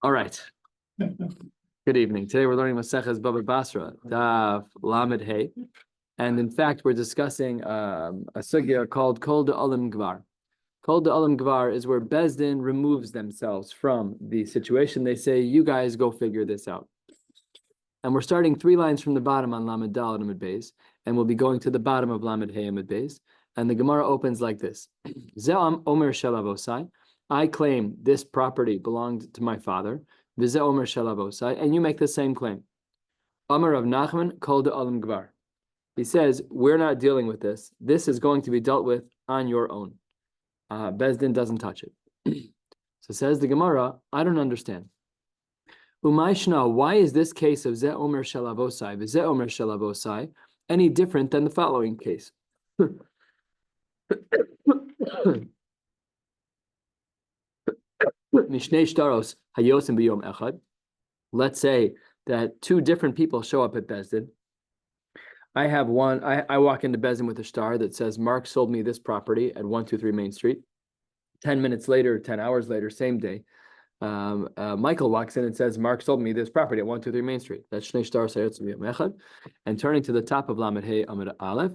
All right. Good evening. Today we're learning Maseches Bava Basra, Daf Lamed Hey, and in fact we're discussing a sugya called Kol de Olam Gvar. Kol de Olam Gvar is where Bezdin removes themselves from the situation. They say, "You guys go figure this out." And we're starting 3 lines from the bottom on Lamed Dal and Amud Beis, and we'll be going to the bottom of Lamed Hey Amud Beis. And the Gemara opens like this: Ze'am Omer Shalavosai. I claim this property belonged to my father. V'ze Omer Shalavosai, and you make the same claim. Amar Rav Nachman Kol de Olam Gvar. He says, we're not dealing with this. This is going to be dealt with on your own. Bezdin doesn't touch it. So says the Gemara, I don't understand. Umayshna, why is this case of Ze Omer Shalavosai, V'ze Omer Shalavosai, any different than the following case? Let's say that 2 different people show up at Bezdin. I have one, I walk into Bezdin with a star that says, Mark sold me this property at 123 Main Street. 10 minutes later, 10 hours later, same day, Michael walks in and says, Mark sold me this property at 123 Main Street. That's Shnei Shtar Sayotz B'Yom Echad. And turning to the top of Lamed Hey Amud Aleph,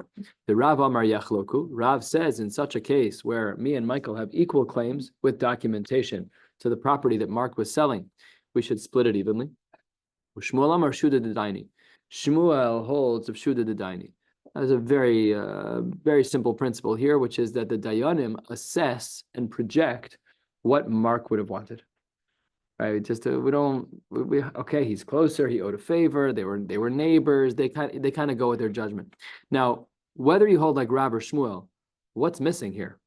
the Rav Amar Yachloku. Rav says in such a case where me and Michael have equal claims with documentation to the property that Mark was selling, we should split it evenly. Shmuel Amar Shuda D'Daini. Shmuel holds of Shuda D'Daini. That's a very, very simple principle here, which is that the Dayanim assess and project what Mark would have wanted. Right? Just okay, he's closer. He owed a favor. They were neighbors. They kind of go with their judgment. Now, whether you hold like Rav or Shmuel, what's missing here?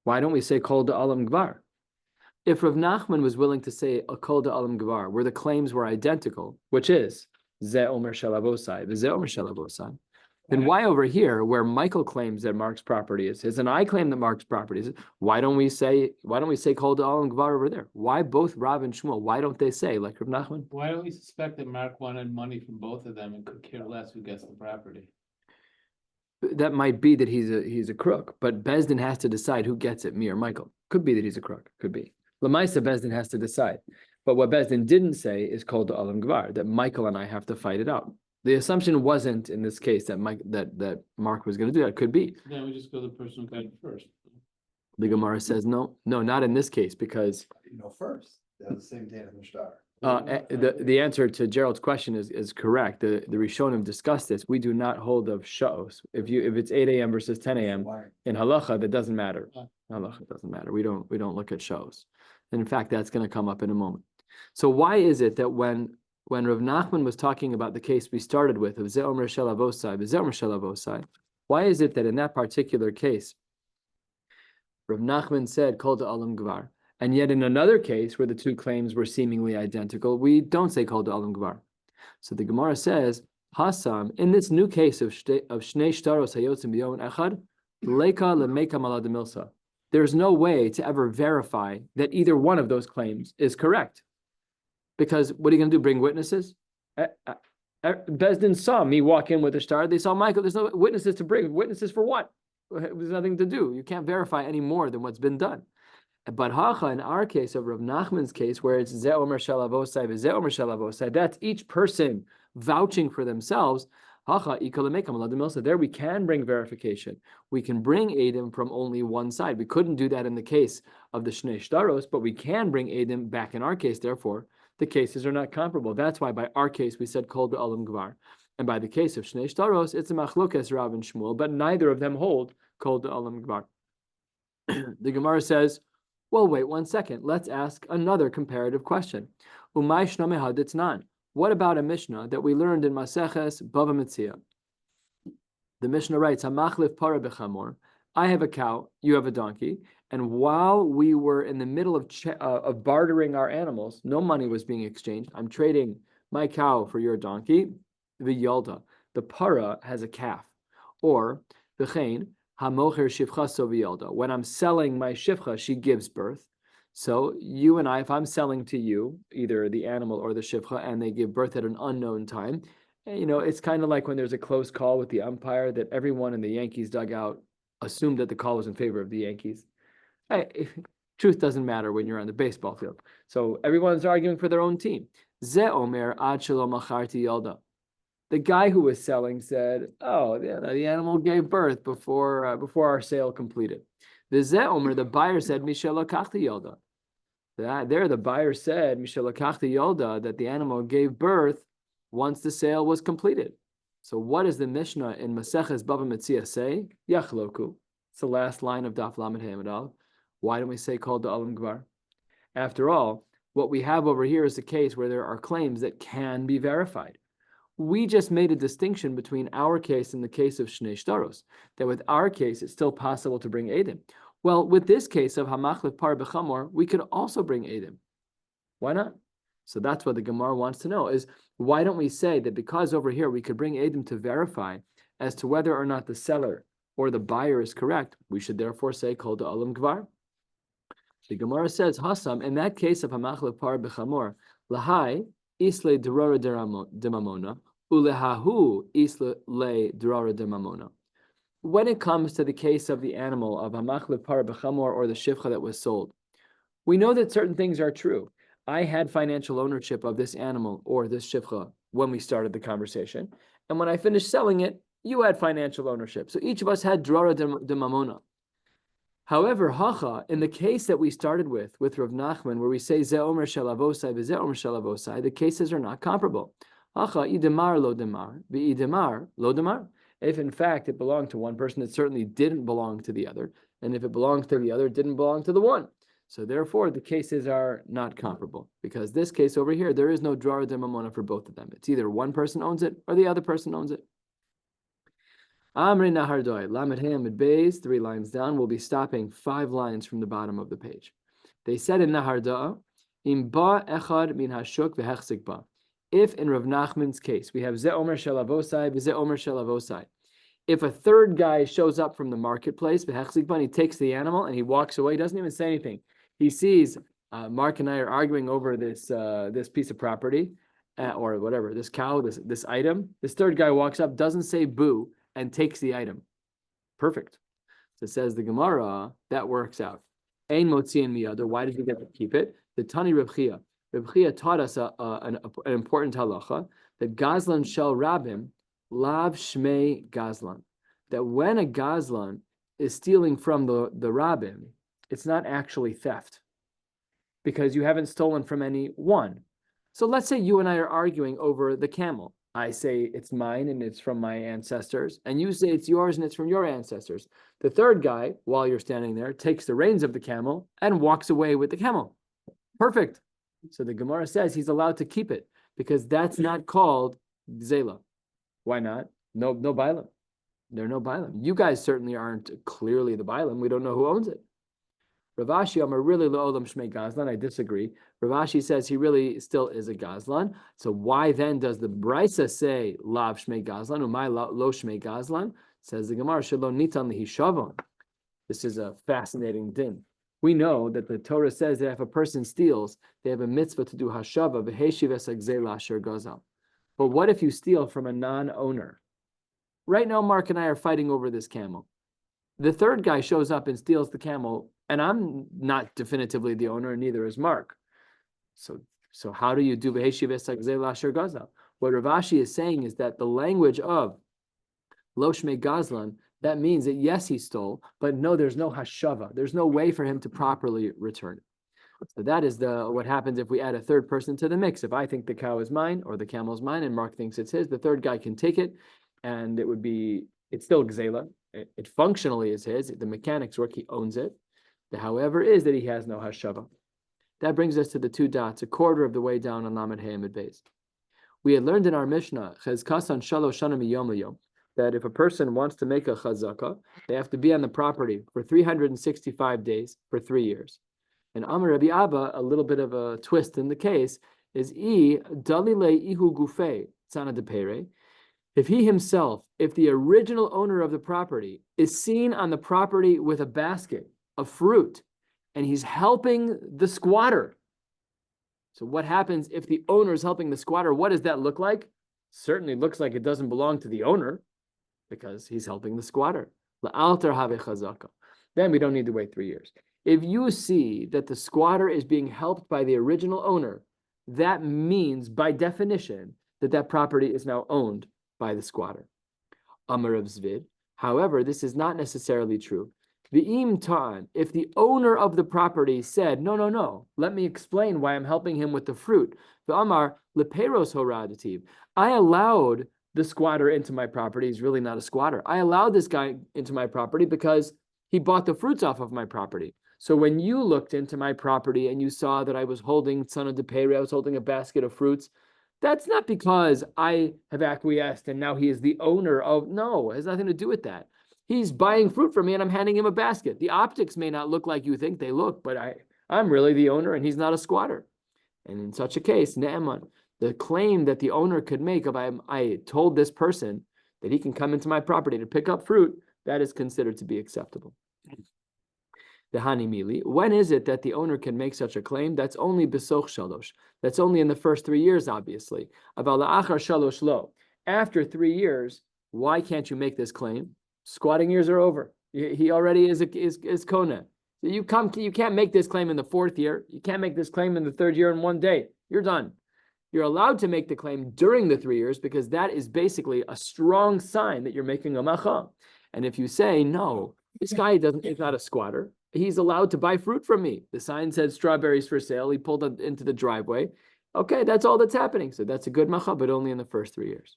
Why don't we say Kol de Olam Gvar? If Rav Nachman was willing to say a Kol de Olam Gvar, where the claims were identical, which is Ze Omer Shalavosai, Ze Omer Shalavosai, then why over here, where Michael claims that Mark's property is his, and I claim that Mark's property is his, why don't we say Kol de Olam Gvar over there? Why both Rav and Shmuel? Why don't they say like Rav Nachman? Why don't we suspect that Mark wanted money from both of them and could care less who gets the property? That might be that he's a crook, but Bezdin has to decide who gets it, me or Michael. Could be that he's a crook. Could be. Lamaisa Bezdin has to decide. But what Bezdin didn't say is Kol de Olam Gvar, that Michael and I have to fight it out. The assumption wasn't in this case that Mark was going to do that. Could be. Then we just go to the person who got it first. The Gemara says no, not in this case, because first. That was the same day as the star. the answer to Gerald's question is correct. The Rishonim discussed this. We do not hold of sha'os. If it's 8 a.m. versus 10 a.m. in halacha, that doesn't matter. Halacha doesn't matter. We don't look at sha'os. And in fact, that's going to come up in a moment. So why is it that when Rav Nachman was talking about the case we started with of Ze Omer Shalavosai, Ze Omer Shalavosai, why is it that in that particular case, Rav Nachman said Kol de Olam Gvar, and yet in another case where the 2 claims were seemingly identical, we don't say Kol de Olam Gvar? So the Gemara says, Hasam, in this new case of Shnei Shtaros Hayotzim B'Yom Echad, Leka Lemeka Malad Milsa. There's no way to ever verify that either one of those claims is correct. Because what are you going to do? Bring witnesses? Bezdin saw me walk in with a star. They saw Michael. There's no witnesses to bring. Witnesses for what? There's nothing to do. You can't verify any more than what's been done. But Hacha, in our case, of Rav Nachman's case, where it's Ze Omer Shalavosai, Ze Omer Shalavosai, that's each person vouching for themselves. Hacha, there we can bring verification. We can bring Eidim from only one side. We couldn't do that in the case of the Shnei Shtaros, but we can bring Eidim back in our case. Therefore, the cases are not comparable. That's why by our case, we said Kol de Olam Gvar. And by the case of Shnei Shtaros, it's a machlokes Rav and Shmuel, but neither of them hold Kol de Olam Gvar. The Gemara says, well, wait 1 second. Let's ask another comparative question. Umay shna mehaditznan. What about a Mishnah that we learned in Maseches Bava Metzia? The Mishnah writes, Hamachlif para bechamor. I have a cow, you have a donkey, and while we were in the middle of bartering our animals, no money was being exchanged. I'm trading my cow for your donkey. V'yalda, the para has a calf, or v'chein hamocher shivcha so v'yalda. When I'm selling my shivcha, she gives birth. So you and I, if I'm selling to you either the animal or the shivcha, and they give birth at an unknown time, it's kind of like when there's a close call with the umpire that everyone in the Yankees dugout assumed that the call was in favor of the Yankees. Truth doesn't matter when you're on the baseball field. So everyone's arguing for their own team. Ze omer ad shelo macharti yolda. The guy who was selling said, "Oh, the animal gave birth before our sale completed." The ze omer, the buyer said, "Mishelo kachti yolda." There, the buyer said, "Mishelo kachti yolda," that the animal gave birth once the sale was completed. So, what does the Mishnah in Maseches Bava Metzia say? Yachloku. It's the last line of Daf Lamed Hamad. Why don't we say called the Alam Gvar? After all, what we have over here is a case where there are claims that can be verified. We just made a distinction between our case and the case of Shnei Shtaros, that with our case, it's still possible to bring Eidim. Well, with this case of Hamachlef Par B'Chamor, we could also bring Eidim. Why not? So that's what the Gemara wants to know, is why don't we say that because over here we could bring Eidim to verify as to whether or not the seller or the buyer is correct, we should therefore say Kol Da'alam Gvar. The Gemara says, Hasam, in that case of Hamachlef Par B'Chamor, Lahai Isle Drora Demamona, Ulehahu Isle Le Drora Demamona. When it comes to the case of the animal of Hamachlef Par B'Chamor or the Shivcha that was sold, we know that certain things are true. I had financial ownership of this animal or this Shivcha when we started the conversation. And when I finished selling it, you had financial ownership. So each of us had Drora Demamona. However, Hacha, in the case that we started with Rav Nachman, where we say Ze Omer Shalavosai, Ze Omer Shalavosai, the cases are not comparable. Hacha, Idemar lo demar, Idemar lo demar. If in fact it belonged to one person, it certainly didn't belong to the other. And if it belongs to the other, it didn't belong to the one. So therefore, the cases are not comparable. Because this case over here, there is no Drara de Mamona for both of them. It's either one person owns it or the other person owns it. Amri Nahardoi, Lamed Hamid Beis, 3 lines down. We'll be stopping 5 lines from the bottom of the page. They said in Naharda, Im ba echad min hashuk v'hechzik ba. If in Rav Nachman's case, we have Ze Omer Shalavosai, Ze Omer Shalavosai. If a third guy shows up from the marketplace, v'hechzik ba, and he takes the animal and he walks away, he doesn't even say anything. He sees Mark and I are arguing over this piece of property, or whatever, this cow, this item. This third guy walks up, doesn't say boo, and takes the item. Perfect. So it says the Gemara, that works out. Ein motziin miyado. Why did he get to keep it? The Tani Reb Chia. Reb Chia taught us an important halacha, that Gazlan shel Rabim, lav shmei Gazlan. That when a Gazlan is stealing from the Rabim, it's not actually theft, because you haven't stolen from any one. So let's say you and I are arguing over the camel. I say it's mine and it's from my ancestors, and you say it's yours and it's from your ancestors. The third guy, while you're standing there, takes the reins of the camel and walks away with the camel. Perfect. So the Gemara says he's allowed to keep it, because that's not called Gzela. Why not? No Bailam. There are no Bailam. You guys certainly aren't clearly the Bailam. We don't know who owns it. Rav Ashi Amar really Le'olam Shmei Gazlan. I disagree. Rav Ashi says he really still is a Gazlan. So why then does the Brisa say Lav Shmei Gazlan, Umay Lo Shmei Gazlan? Says the Gemara, Shalom Nitan Lehishavon. This is a fascinating din. We know that the Torah says that if a person steals, they have a mitzvah to do hashava v'heshiv es hagzela asher gazal. But what if you steal from a non-owner? Right now, Mark and I are fighting over this camel. The third guy shows up and steals the camel, and I'm not definitively the owner, and neither is Mark. So how do you do v'heshiv es hagzela asher gazal? What Rav Ashi is saying is that the language of Lo Shmei Gazlan, that means that yes, he stole, but no, there's no hashava. There's no way for him to properly return it. So that is what happens if we add a third person to the mix. If I think the cow is mine or the camel is mine and Mark thinks it's his, the third guy can take it, and it's still gzela. It functionally is his. The mechanics work, he owns it. The however is that he has no hashava. That brings us to the 2 dots, a quarter of the way down on Lamed Hey Amid Beis. We had learned in our Mishnah, Chezkasan Shalosh Shana Miyom Liyom, that if a person wants to make a chazakah, they have to be on the property for 365 days for 3 years. And Amar Rabbi Abba, a little bit of a twist in the case, is dalile ihu gufei tzana depere. If he himself, if the original owner of the property is seen on the property with a basket of fruit, and he's helping the squatter. So what happens if the owner is helping the squatter? What does that look like? Certainly looks like it doesn't belong to the owner, because he's helping the squatter. Then we don't need to wait 3 years. If you see that the squatter is being helped by the original owner, that means by definition that that property is now owned by the squatter. Amar of Zvid. However, this is not necessarily true. V'im ta'an, if the owner of the property said, no, let me explain why I'm helping him with the fruit. V'amar leperos horadativ. I allowed the squatter into my property. He's really not a squatter. I allowed this guy into my property because he bought the fruits off of my property. So when you looked into my property and you saw that I was holding tzana de peri, I was holding a basket of fruits, that's not because I have acquiesced and now he is the owner of, no, it has nothing to do with that. He's buying fruit from me and I'm handing him a basket. The optics may not look like you think they look, but I'm really the owner and he's not a squatter. And in such a case, Ne'eman, the claim that the owner could make of I told this person that he can come into my property to pick up fruit, that is considered to be acceptable. The Hanimili, when is it that the owner can make such a claim? That's only besoch shalosh. That's only in the first 3 years, obviously. Aval la'achar shalosh lo. After 3 years, why can't you make this claim? Squatting years are over. He already is kona. You can't make this claim in the 4th year. You can't make this claim in the 3rd year in one day. You're done. You're allowed to make the claim during the 3 years because that is basically a strong sign that you're making a macha. And if you say, no, this guy is not a squatter, he's allowed to buy fruit from me. The sign said strawberries for sale. He pulled it into the driveway. Okay, that's all that's happening. So that's a good macha, but only in the first 3 years.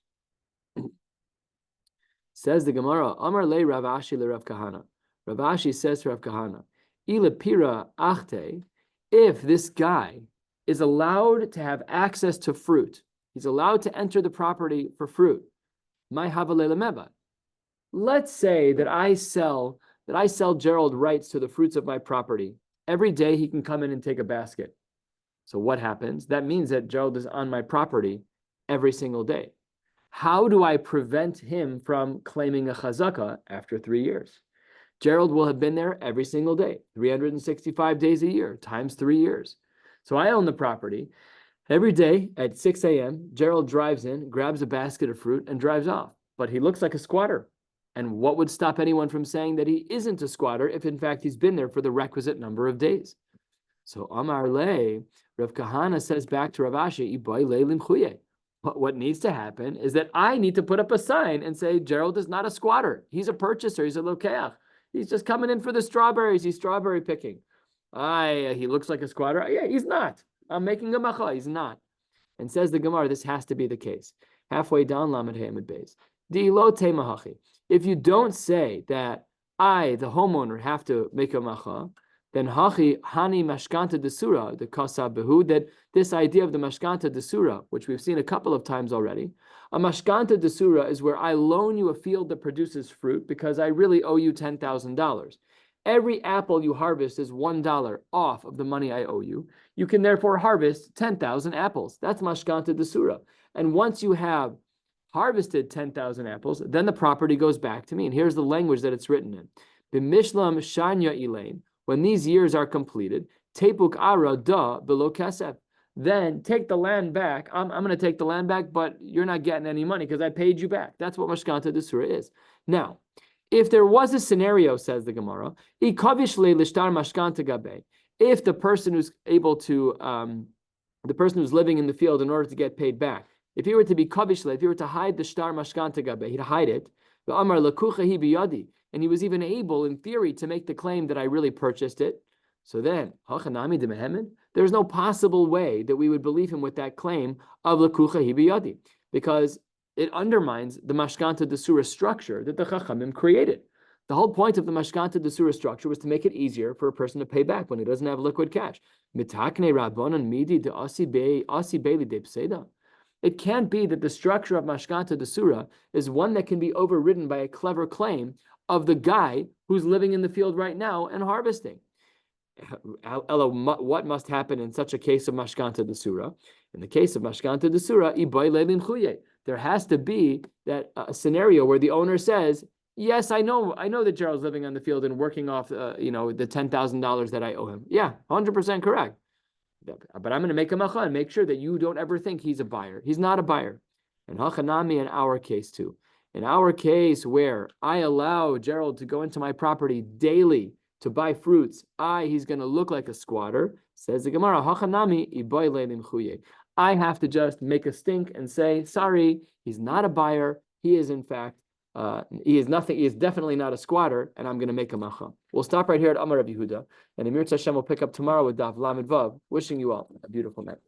Says the Gemara, Amar le Rav Ashi le Rav Kahana. Rav Ashi says to Rav Kahana, Ila pira achte, if this guy is allowed to have access to fruit, he's allowed to enter the property for fruit, my havale lemeva. Let's say that I sell Gerald rights to the fruits of my property. Every day he can come in and take a basket. So what happens? That means that Gerald is on my property every single day. How do I prevent him from claiming a chazakah after 3 years? Gerald will have been there every single day, 365 days a year, times 3 years. So I own the property. Every day at 6 a.m., Gerald drives in, grabs a basket of fruit, and drives off. But he looks like a squatter. And what would stop anyone from saying that he isn't a squatter if, in fact, he's been there for the requisite number of days? So Amar Le, Rav Kahana says back to Rav Ashi, Ibai le limchuye. What needs to happen is that I need to put up a sign and say, Gerald is not a squatter. He's a purchaser. He's a lokeach. He's just coming in for the strawberries. He's strawberry picking. He looks like a squatter. Yeah, he's not. I'm making a macha. He's not. And says the Gemara, this has to be the case. Halfway down, Lamed Hamid Beis. Di'lo te mahachi. If you don't say that I, the homeowner, have to make a macha, then hachi hani mashkanta desura, the kasab behu, that this idea of the mashkanta desura, which we've seen a couple of times already, a mashkanta desura is where I loan you a field that produces fruit because I really owe you $10,000. Every apple you harvest is $1 off of the money I owe you. You can therefore harvest 10,000 apples. That's mashkanta desura. And once you have harvested 10,000 apples, then the property goes back to me. And here's the language that it's written in. B'mishlam shanya elaine. When these years are completed, tepuk ara da below kesef. Then take the land back. I'm going to take the land back, but you're not getting any money because I paid you back. That's what mashkanta desura is. Now, if there was a scenario, says the Gemara, if the person who's able to, the person who's living in the field in order to get paid back, if he were to be kavishle, if he were to hide the shtar mashkanta gabe, he'd hide it. And he was even able, in theory, to make the claim that I really purchased it. So then, there's no possible way that we would believe him with that claim of lekucha hi biyadi, because it undermines the mashkanta desura structure that the Chachamim created. The whole point of the mashkanta desura structure was to make it easier for a person to pay back when he doesn't have liquid cash. It can't be that the structure of mashkanta desura is one that can be overridden by a clever claim of the guy who's living in the field right now and harvesting. What must happen in such a case of mashkanta desura? In the case of mashkanta desura, there has to be that scenario where the owner says, yes, I know that Gerald's living on the field and working off the $10,000 that I owe him. Yeah, 100% correct. But I'm going to make a macha and make sure that you don't ever think he's a buyer. He's not a buyer. And hachanami in our case too. In our case where I allow Gerald to go into my property daily to buy fruits, he's going to look like a squatter. Says the Gemara, I have to just make a stink and say, sorry, he's not a buyer. He is in fact, he is nothing. He is definitely not a squatter, and I'm going to make a macha. We'll stop right here at Amar Rabbi Yehuda, and Emir Hashem will pick up tomorrow with Daf Lamed Vav. Wishing you all a beautiful night.